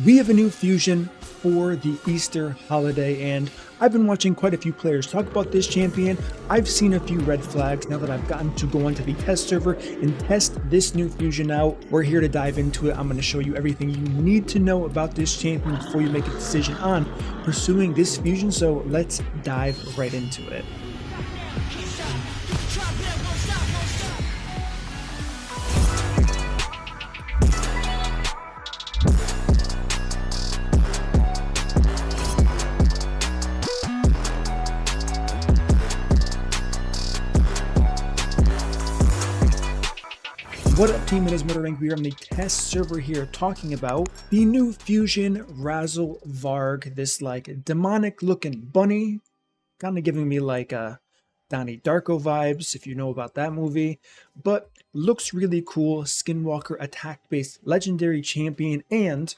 We have a new fusion for the Easter holiday, and I've been watching quite a few players talk about this champion. I've seen a few red flags now that I've gotten to go onto the test server and test this new fusion out. We're here to dive into it. I'm going to show you everything you need to know about this champion before you make a decision on pursuing this fusion, so let's dive right into it. What up team, it is MurderInc. We are on the test server here talking about the new fusion Razelvarg, this like demonic looking bunny, kind of giving me like Donnie Darko vibes if you know about that movie, but looks really cool. Skinwalker attack based legendary champion, and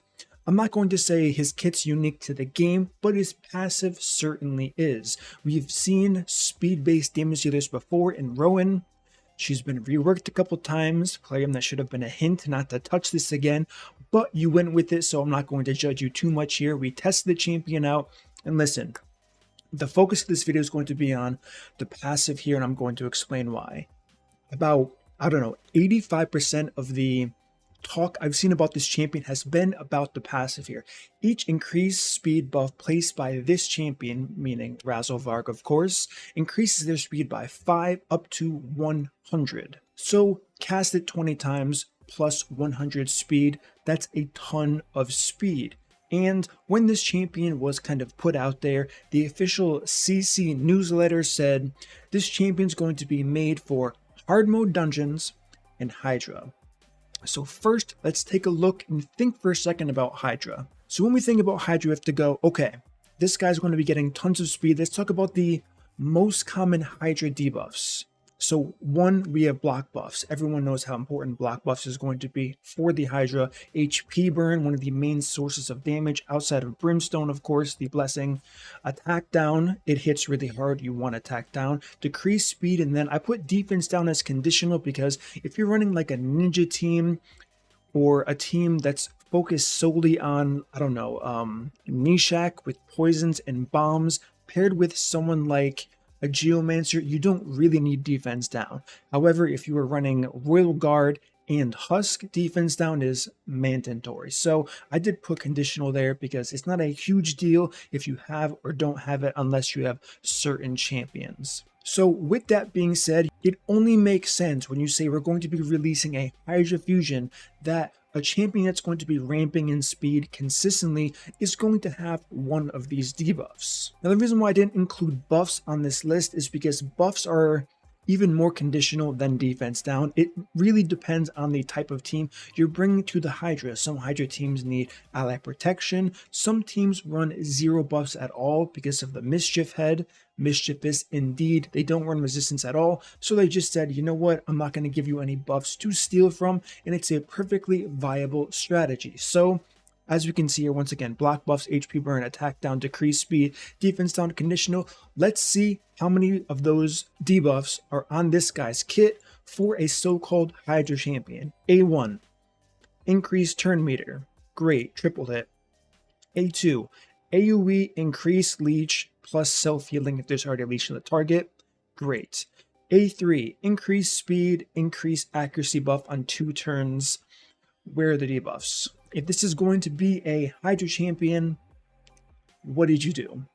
I'm not going to say his kit's unique to the game, but his passive certainly is. We've seen speed based damage dealers before in Rowan. She's been reworked a couple times. Plarium, that should have been a hint not to touch this again, but you went with it, so I'm not going to judge you too much here. We tested the champion out, and listen, the focus of this video is going to be on the passive here, and I'm going to explain why. About, I don't know, 85% of the talk I've seen about this champion has been about the passive here. Each increased speed buff placed by this champion, meaning Razelvarg of course, increases their speed by 5 up to 100. So cast it 20 times plus 100 speed, that's a ton of speed. And when this champion was kind of put out there, the official CC newsletter said this champion's going to be made for hard mode dungeons and Hydra. So first, let's take a look and think for a second about Hydra. So when we think about Hydra, we have to go, okay, this guy's going to be getting tons of speed. Let's talk about the most common Hydra debuffs. So one, we have block buffs. Everyone knows how important block buffs is going to be for the Hydra. HP burn, one of the main sources of damage outside of Brimstone, of course, the blessing. Attack down, it hits really hard. You want attack down. Decrease speed, and then I put defense down as conditional because if you're running like a ninja team or a team that's focused solely on, I don't know, Nishak with poisons and bombs paired with someone like a Geomancer, you don't really need defense down. However, if you are running Royal Guard and Husk, defense down is mandatory. So I did put conditional there because it's not a huge deal if you have or don't have it unless you have certain champions. So with that being said, it only makes sense when you say we're going to be releasing a Hydra fusion that a champion that's going to be ramping in speed consistently is going to have one of these debuffs. Now the reason why I didn't include buffs on this list is because buffs are even more conditional than defense down. It really depends on the type of team you're bringing to the Hydra. Some Hydra teams need ally protection. Some teams run 0 buffs at all because of the mischief head. Mischievous indeed. They don't run resistance at all. So they just said, you know what? I'm not going to give you any buffs to steal from. And it's a perfectly viable strategy. So as we can see here, once again, block buffs, HP burn, attack down, decrease speed, defense down, conditional. Let's see how many of those debuffs are on this guy's kit for a so-called Hydra champion. A1, increase turn meter. Great, triple hit. A2, AoE, increase leech plus self-healing if there's already a leech in the target. Great. A3, increase speed, increase accuracy buff on 2 turns. Where are the debuffs? If this is going to be a Hydra champion, what did you do?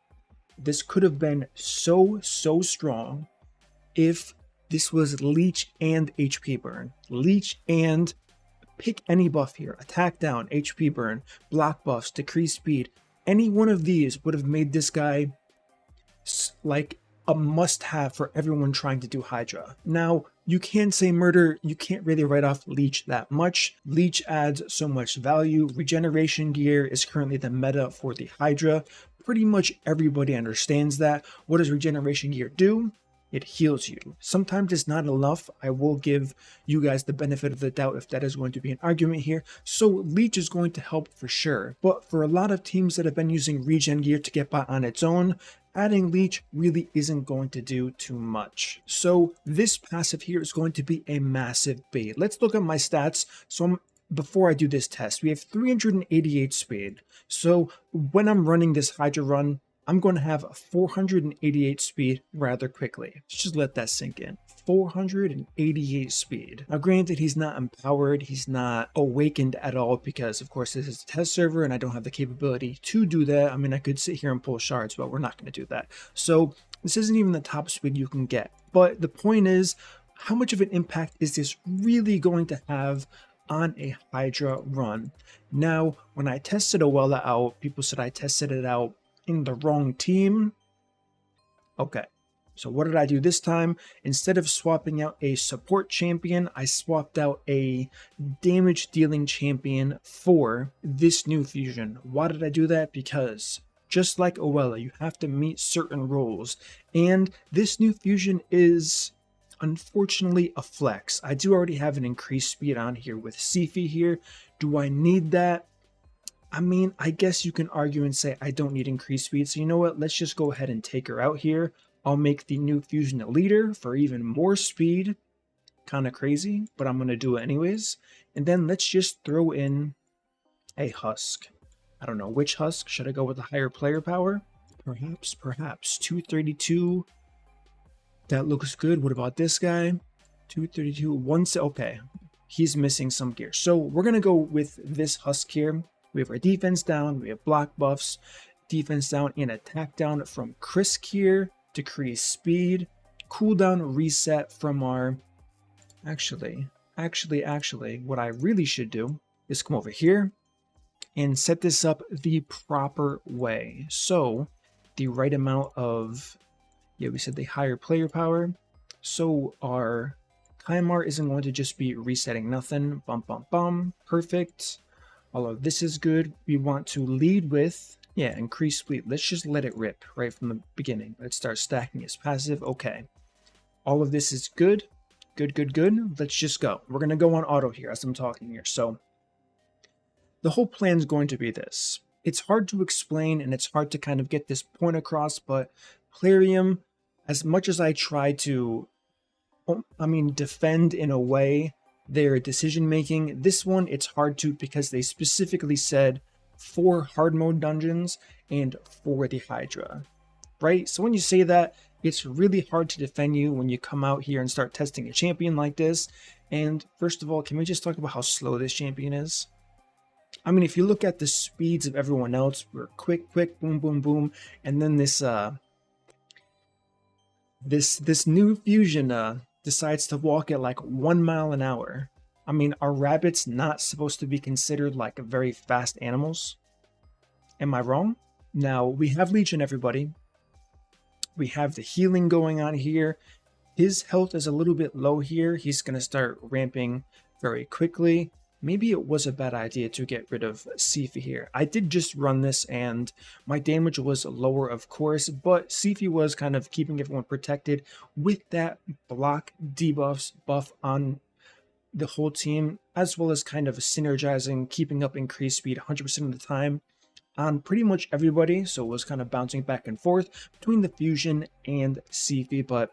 This could have been so strong if this was leech and HP burn. Leech and pick any buff here. Attack down, HP burn, block buffs, decrease speed. Any one of these would have made this guy like a must-have for everyone trying to do Hydra. Now, you can say Murder, you can't really write off Leech that much. Leech adds so much value. Regeneration gear is currently the meta for the Hydra. Pretty much everybody understands that. What does regeneration gear do? It heals you. Sometimes it's not enough. I will give you guys the benefit of the doubt if that is going to be an argument here. So Leech is going to help for sure. But for a lot of teams that have been using regen gear to get by on its own, adding Leech really isn't going to do too much. So this passive here is going to be a massive bait. Let's look at my stats. So I'm before I do this test, we have 388 speed. So when I'm running this Hydra run, I'm going to have 488 speed rather quickly. Let's just let that sink in. 488 speed. Now granted, he's not empowered, he's not awakened at all, because of course this is a test server and I don't have the capability to do that. I mean, I could sit here and pull shards, but we're not going to do that. So this isn't even the top speed you can get. But the point is, how much of an impact is this really going to have on a Hydra run? Now, when I tested Owella out, people said I tested it out in the wrong team. Okay, so what did I do this time? Instead of swapping out a support champion, I swapped out a damage dealing champion for this new fusion. Why did I do that? Because just like Owella, you have to meet certain roles, and this new fusion is unfortunately a flex. I do already have an increased speed on here with Sifi here. Do I need that? I mean, I guess you can argue and say I don't need increased speed, so you know what, let's just go ahead and take her out here. I'll make the new fusion a leader for even more speed. Kind of crazy, but I'm going to do it anyways. And then let's just throw in a husk. I don't know which husk. Should I go with the higher player power? Perhaps. 232. That looks good. What about this guy? 232. Okay. He's missing some gear. So we're going to go with this husk here. We have our defense down, we have block buffs, defense down and attack down from Krisk here, decrease speed, cooldown reset from our... Actually, what I really should do is come over here and set this up the proper way. So, the right amount of... Yeah, we said the higher player power. So our timer isn't going to just be resetting nothing. Bum, bum, bum. Perfect. All of this is good. We want to lead with, yeah, increased speed. Let's just let it rip right from the beginning. Let's start stacking his passive. Okay. All of this is good. Good. Let's just go. We're going to go on auto here as I'm talking here. So the whole plan is going to be this. It's hard to explain and it's hard to kind of get this point across, but Plarium, as much as I try to, defend in a way their decision making, this one it's hard to, because they specifically said for hard mode dungeons and for the Hydra, right? So when you say that, it's really hard to defend you when you come out here and start testing a champion like this. And first of all, can we just talk about how slow this champion is? I mean, if you look at the speeds of everyone else, we're quick, boom, boom, boom, and then this this new fusion decides to walk at like 1 mile an hour. I mean, are rabbits not supposed to be considered like very fast animals? Am I wrong? Now, we have Legion, everybody. We have the healing going on here. His health is a little bit low here. He's going to start ramping very quickly. Maybe it was a bad idea to get rid of Sifi here. I did just run this and my damage was lower, of course, but Sifi was kind of keeping everyone protected with that block debuffs buff on the whole team, as well as kind of synergizing, keeping up increased speed 100% of the time on pretty much everybody. So it was kind of bouncing back and forth between the fusion and Sifi, but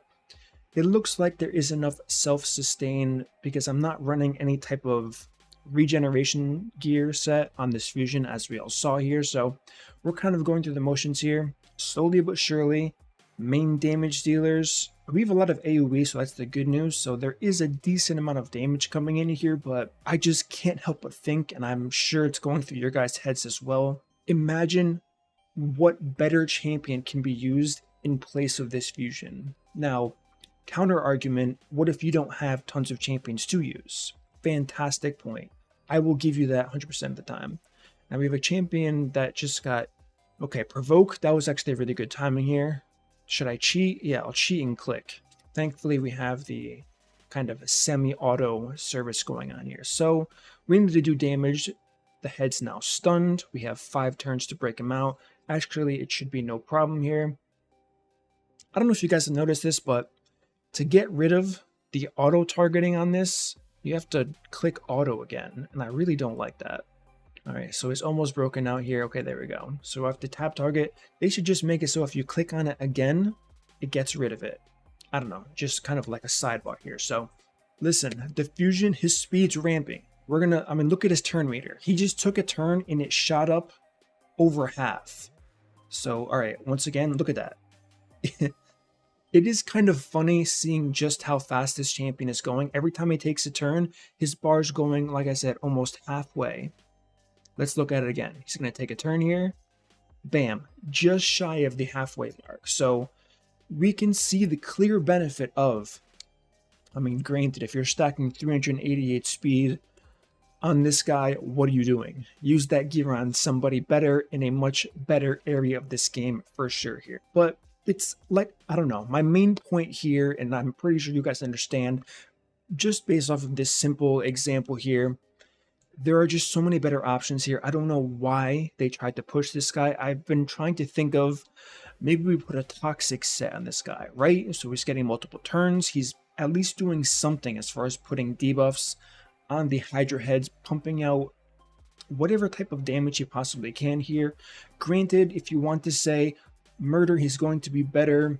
it looks like there is enough self-sustain because I'm not running any type of regeneration gear set on this fusion, as we all saw here. So we're kind of going through the motions here, slowly but surely. Main damage dealers, we have a lot of AoE, so that's the good news. So there is a decent amount of damage coming in here, but I just can't help but think, and I'm sure it's going through your guys' heads as well, imagine what better champion can be used in place of this fusion. Now, counter argument, what if you don't have tons of champions to use? Fantastic point. I will give you that 100% of the time. Now we have a champion that just got, okay, provoke. That was actually a really good timing here. Should I cheat? Yeah, I'll cheat and click. Thankfully, we have the kind of semi-auto service going on here. So we need to do damage. The head's now stunned. We have 5 turns to break him out. Actually, it should be no problem here. I don't know if you guys have noticed this, but to get rid of the auto targeting on this, you have to click auto again, and I really don't like that. All right, so it's almost broken out here. Okay, there we go. So I have to tap target. They should just make it so if you click on it again, it gets rid of it. I don't know, just kind of like a sidebar here. So listen, the fusion, his speed's ramping. I mean, look at his turn meter. He just took a turn and it shot up over half. So, all right, once again, look at that. It is kind of funny seeing just how fast this champion is going. Every time he takes a turn, his bar's going, like I said, almost halfway. Let's look at it again. He's going to take a turn here. Bam, just shy of the halfway mark. So we can see the clear benefit of, I mean, granted, if you're stacking 388 speed on this guy, what are you doing? Use that gear on somebody better in a much better area of this game for sure here. But it's like, I don't know, my main point here, and I'm pretty sure you guys understand, just based off of this simple example here, there are just so many better options here. I don't know why they tried to push this guy. I've been trying to think of, maybe we put a toxic set on this guy, right? So he's getting multiple turns. He's at least doing something as far as putting debuffs on the Hydra heads, pumping out whatever type of damage he possibly can here. Granted, if you want to say murder, he's going to be better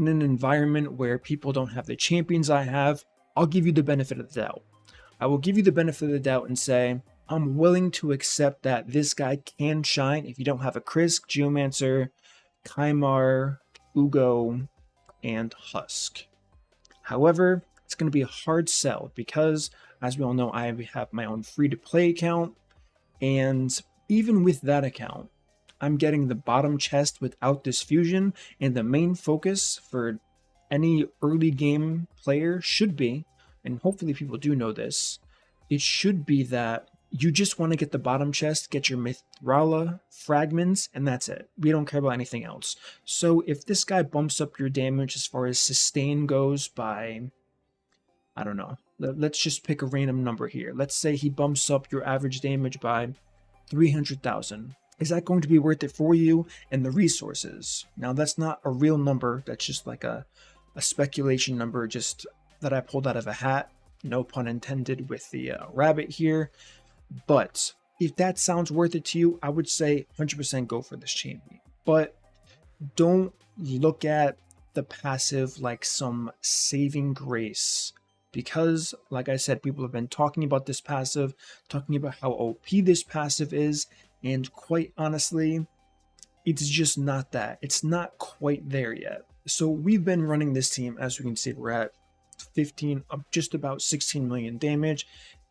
in an environment where people don't have the champions I have, I'll give you the benefit of the doubt. I will give you the benefit of the doubt and say, I'm willing to accept that this guy can shine if you don't have a Krisk, Geomancer, Kymar, Ugo, and Husk. However, it's going to be a hard sell because, as we all know, I have my own free-to-play account, and even with that account, I'm getting the bottom chest without this fusion, and the main focus for any early game player should be, and hopefully people do know this, it should be that you just want to get the bottom chest, get your Mithrala fragments, and that's it. We don't care about anything else. So if this guy bumps up your damage as far as sustain goes by, I don't know, let's just pick a random number here. Let's say he bumps up your average damage by 300,000. Is that going to be worth it for you and the resources? Now, that's not a real number. That's just like a speculation number just that I pulled out of a hat. No pun intended with the rabbit here. But if that sounds worth it to you, I would say 100% go for this champion. But don't look at the passive like some saving grace. Because, like I said, people have been talking about this passive, talking about how OP this passive is, and quite honestly, it's just not that. It's not quite there yet. So we've been running this team, as we can see, we're at 15, just about 16 million damage,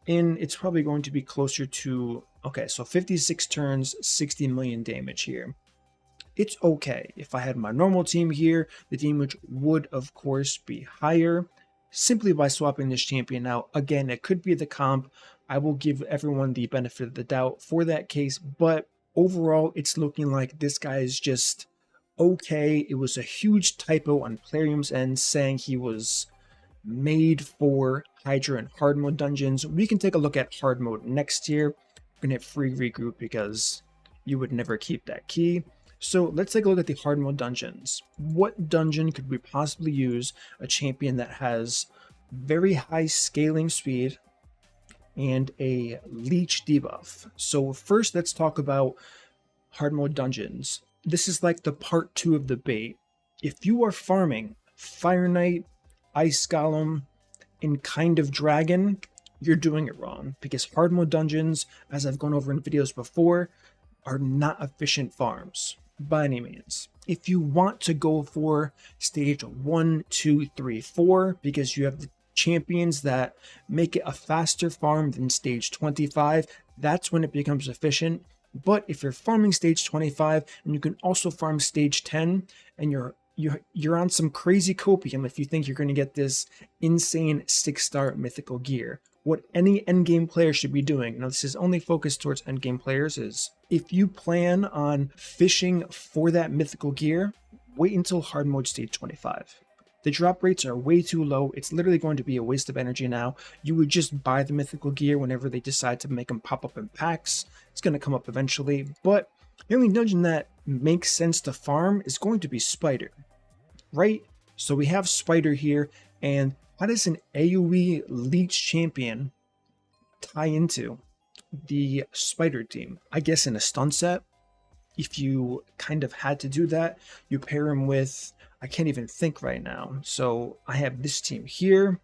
and it's probably going to be closer to, okay, so 56 turns, 60 million damage here. It's okay. If I had my normal team here, the damage would, of course, be higher, simply by swapping this champion out. Again, it could be the comp. I will give everyone the benefit of the doubt for that case, but overall, it's looking like this guy is just okay. It was a huge typo on Plarium's end saying he was made for Hydra and hard mode dungeons. We can take a look at hard mode next year. We're gonna hit free regroup because you would never keep that key. So let's take a look at the hard mode dungeons. What dungeon could we possibly use a champion that has very high scaling speed and a leech debuff? So first, let's talk about hard mode dungeons. This is like the part 2 of the bait. If you are farming Fire Knight, Ice Golem, and kind of Dragon, you're doing it wrong, because hard mode dungeons, as I've gone over in videos before, are not efficient farms by any means. If you want to go for stage 1, 2, 3, 4, because you have the champions that make it a faster farm than stage 25, that's when it becomes efficient. But if you're farming stage 25 and you can also farm stage 10, and you're on some crazy copium if you think you're going to get this insane 6-star mythical gear. What any endgame player should be doing, now this is only focused towards endgame players, is if you plan on fishing for that mythical gear, wait until hard mode stage 25. The drop rates are way too low. It's literally going to be a waste of energy now. You would just buy the mythical gear whenever they decide to make them pop up in packs. It's going to come up eventually, but the only dungeon that makes sense to farm is going to be Spider, right? So we have Spider here, and how does an AoE Leech champion tie into the Spider team? I guess in a stun set, if you kind of had to do that, you pair him with, I can't even think right now. So I have this team here,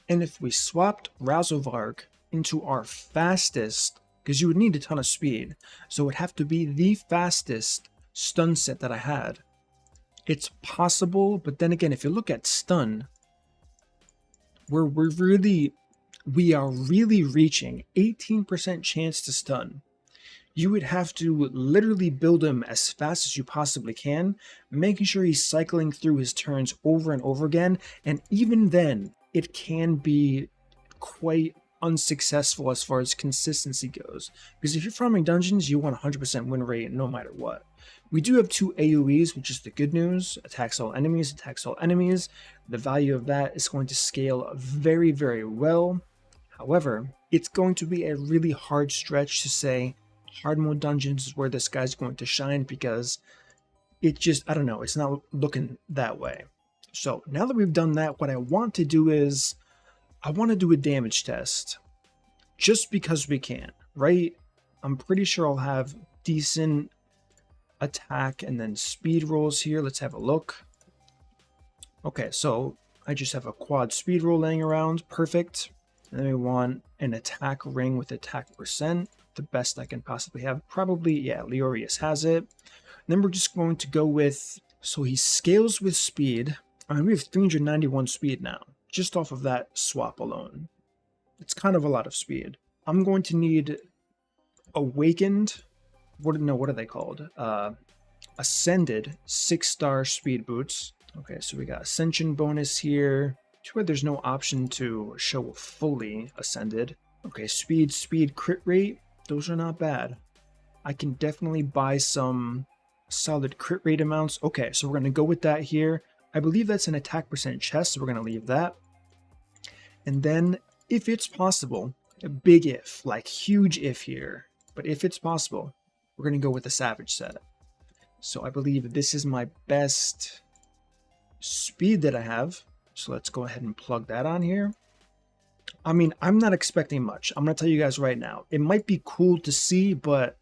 and if we swapped Razelvarg into our fastest, because you would need a ton of speed. So it would have to be the fastest stun set that I had. It's possible, but then again, if you look at stun, we are really reaching 18% chance to stun. You would have to literally build him as fast as you possibly can, making sure he's cycling through his turns over and over again, and even then, it can be quite unsuccessful as far as consistency goes. Because if you're farming dungeons, you want 100% win rate no matter what. We do have 2 AoEs, which is the good news. Attacks all enemies, attacks all enemies. The value of that is going to scale very, very well. However, it's going to be a really hard stretch to say hard mode dungeons is where this guy's going to shine, because it just, I don't know, it's not looking that way. So now that we've done that, what I want to do is I want to do a damage test just because we can, right? I'm pretty sure I'll have decent attack and then speed rolls here. Let's have a look. Okay, so I just have a quad speed roll laying around. Perfect. And then we want an attack ring with attack percent. The best I can possibly have. Probably, yeah, Leorius has it. And then we're just going to go with, so he scales with speed. I mean, we have 391 speed now, just off of that swap alone. It's kind of a lot of speed. I'm going to need Awakened, what are they called? Ascended 6-star speed boots. Okay, so we got Ascension bonus here. Too bad there's no option to show fully Ascended. Okay, speed, crit rate. Those are not bad. I can definitely buy some solid crit rate amounts. Okay, so we're going to go with that here. I believe that's an attack percent chest, so we're going to leave that. And then, if it's possible, a big if, like huge if here, but if it's possible, we're going to go with the Savage set. So I believe this is my best speed that I have. So let's go ahead and plug that on here. I mean, I'm not expecting much. I'm going to tell you guys right now. It might be cool to see, but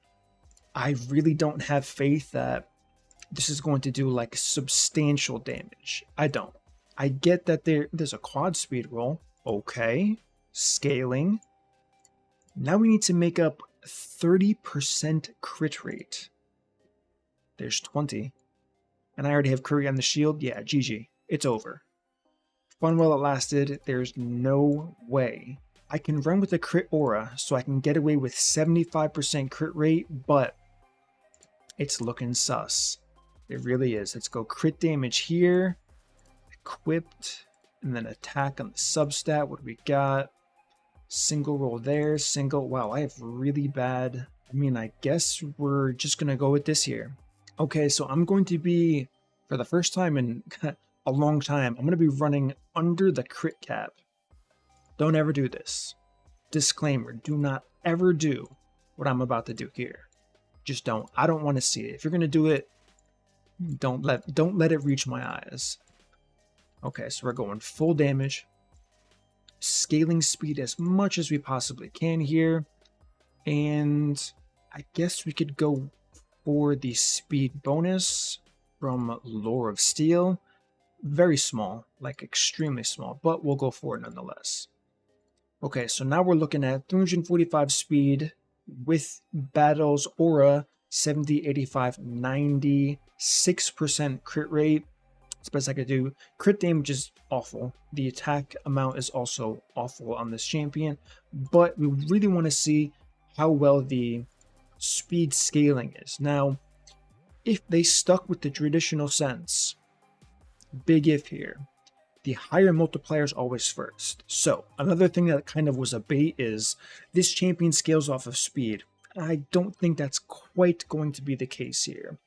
I really don't have faith that this is going to do like substantial damage. I don't. I get that there's a quad speed roll. Okay. Scaling. Now we need to make up 30% crit rate. There's 20. And I already have Curry on the shield. Yeah, GG. It's over. Fun while it lasted. There's no way I can run with a crit aura so I can get away with 75% crit rate, but it's looking sus. It really is. Let's go crit damage here. Equipped. And then attack on the substat. What do we got? Single roll there. Single. Wow, I have really bad. I mean, I guess we're just going to go with this here. Okay, so I'm going to be, for the first time in a long time, I'm going to be running under the crit cap. Don't ever do this. Disclaimer, do not ever do what I'm about to do here. Just don't. I don't want to see it. If you're going to do it, don't let it reach my eyes. Okay, so we're going full damage. Scaling speed as much as we possibly can here. And I guess we could go for the speed bonus from Lore of Steel. Very small, like extremely small, but we'll go for it nonetheless. Okay, so now we're looking at 345 speed with Battle's Aura, 70, 85, 90, 6% crit rate. It's best I could do. Crit damage is awful. The attack amount is also awful on this champion, but we really want to see how well the speed scaling is. Now, if they stuck with the traditional sense, big if here, the higher multiplier is always first. So another thing that kind of was a bait is this champion scales off of speed. I don't think that's quite going to be the case here.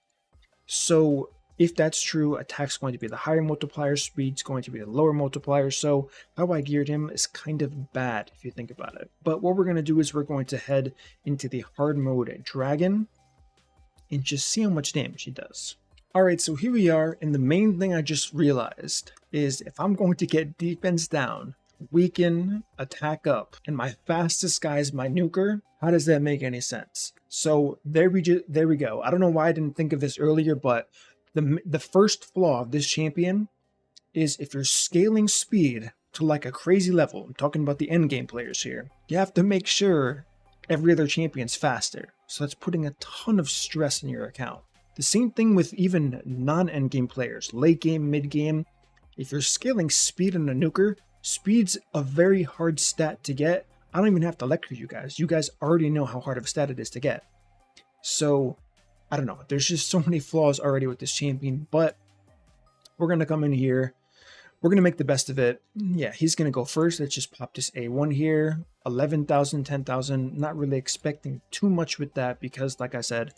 So if that's true, attack's going to be the higher multiplier, speed's going to be the lower multiplier. So how I geared him is kind of bad if you think about it. But what we're going to do is we're going to head into the hard mode dragon and just see how much damage he does. Alright, so here we are, and the main thing I just realized is if I'm going to get defense down, weaken, attack up, and my fastest guy is my nuker, how does that make any sense? So there we go. I don't know why I didn't think of this earlier, but the first flaw of this champion is if you're scaling speed to like a crazy level. I'm talking about the end game players here. You have to make sure every other champion's faster. So that's putting a ton of stress in your account. The same thing with even non-end game players, late game, mid game. If you're scaling speed on a nuker, speed's a very hard stat to get. I don't even have to lecture you guys. You guys already know how hard of a stat it is to get. So, I don't know. There's just so many flaws already with this champion, but we're going to come in here. We're going to make the best of it. Yeah, he's going to go first. Let's just pop this A1 here. 11,000, 10,000. Not really expecting too much with that because, like I said,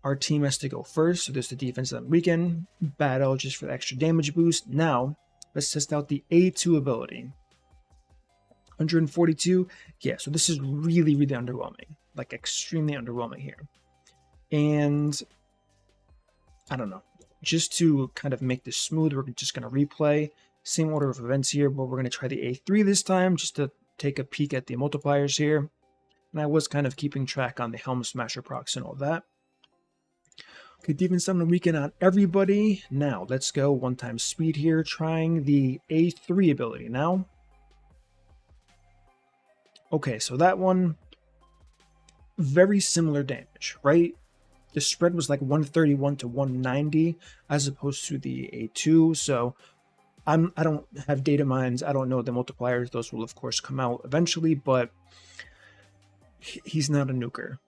our team has to go first. So there's the defense on the weekend. Battle just for the extra damage boost. Now, let's test out the A2 ability. 142. Yeah, so this is really, really underwhelming. Like, extremely underwhelming here. And I don't know. Just to kind of make this smooth, we're just going to replay. Same order of events here, but we're going to try the A3 this time just to take a peek at the multipliers here. And I was kind of keeping track on the Helm Smasher procs and all that. Okay, defense on the weekend on everybody. Now, let's go 1 time speed here, trying the A3 ability now. Okay, so that one, very similar damage, right? The spread was like 131 to 190 as opposed to the A2. So I don't have data mines. I don't know the multipliers. Those will of course come out eventually, but he's not a nuker.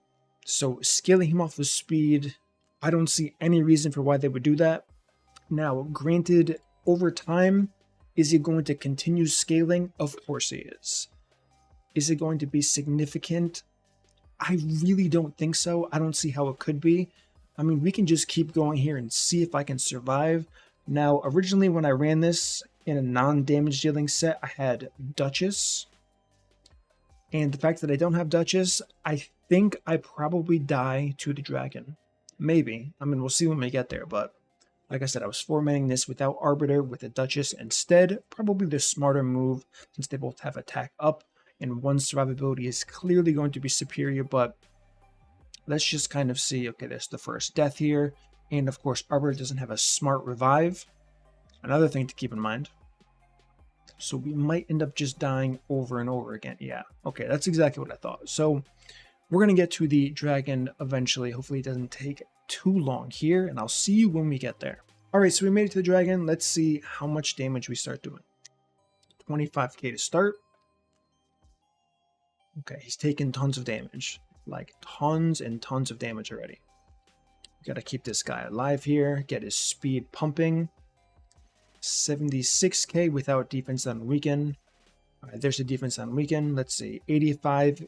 So scaling him off of speed, I don't see any reason for why they would do that. Now, granted, over time, is he going to continue scaling? Of course he is. Is it going to be significant? I really don't think so. I don't see how it could be. I mean, we can just keep going here and see if I can survive. Now, originally when I ran this in a non-damage dealing set, I had Duchess. And the fact that I don't have Duchess, I think I probably die to the dragon. Maybe. I mean, we'll see when we get there, but like I said, I was formatting this without Arbiter with the Duchess instead. Probably the smarter move since they both have attack up. And one survivability is clearly going to be superior, but let's just kind of see. Okay, there's the first death here. And of course, Arbiter doesn't have a smart revive. Another thing to keep in mind. So we might end up just dying over and over again. Yeah, okay, that's exactly what I thought. So we're going to get to the dragon eventually. Hopefully it doesn't take too long here, and I'll see you when we get there. All right, so we made it to the dragon. Let's see how much damage we start doing. 25k to start. Okay, he's taken tons of damage. Like tons and tons of damage already. Got to keep this guy alive here. Get his speed pumping. 76k without defense on weaken. All right, there's the defense on weaken. Let's see. 85,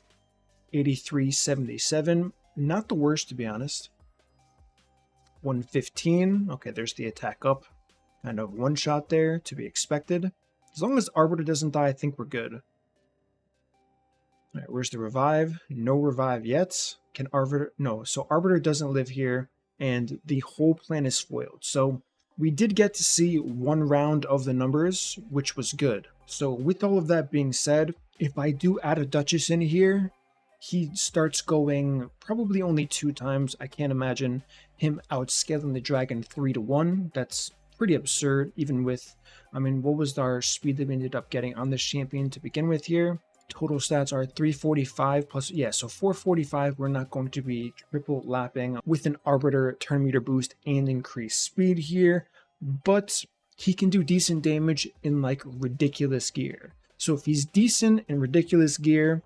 83, 77. Not the worst, to be honest. 115. Okay, there's the attack up. Kind of one shot there to be expected. As long as Arbiter doesn't die, I think we're good. All right, where's the revive? No revive yet. Can Arbiter? No, so Arbiter doesn't live here, and the whole plan is foiled. So we did get to see 1 round of the numbers, which was good. So with all of that being said, if I do add a Duchess in here, he starts going probably only 2 times. I can't imagine him outscaling the dragon 3 to 1. That's pretty absurd, even with, I mean, what was our speed that we ended up getting on this champion to begin with here? Total stats are 345 plus, yeah, so 445. We're not going to be triple lapping with an Arbiter turn meter boost and increased speed here, but he can do decent damage in like ridiculous gear. So if he's decent in ridiculous gear,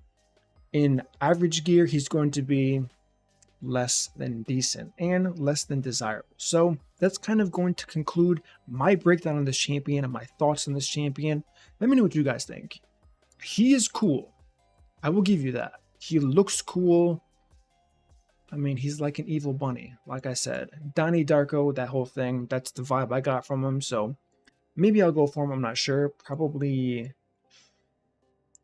in average gear, he's going to be less than decent and less than desirable. So that's kind of going to conclude my breakdown on this champion and my thoughts on this champion. Let me know what you guys think. He is cool. I will give you that. He looks cool. I mean, he's like an evil bunny. Like I said, Donnie Darko, that whole thing, that's the vibe I got from him. So maybe I'll go for him. I'm not sure. Probably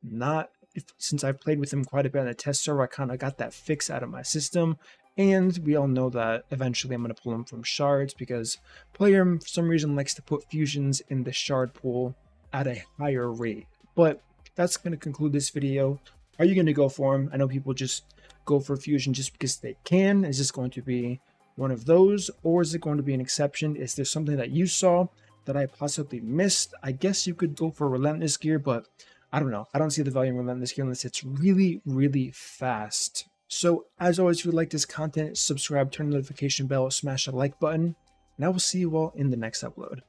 not. Since I played with him quite a bit on the test server, I kind of got that fix out of my system. And we all know that eventually I'm going to pull him from shards because Plarium, for some reason, likes to put fusions in the shard pool at a higher rate. But that's going to conclude this video. Are you going to go for him? I know people just go for fusion just because they can. Is this going to be one of those, or is it going to be an exception? Is there something that you saw that I possibly missed. I guess you could go for Relentless Gear, but I don't know. I don't see the value in Relentless Gear unless it's really, really fast. So as always, if you like this content, subscribe, turn the notification bell, smash the like button, and I will see you all in the next upload.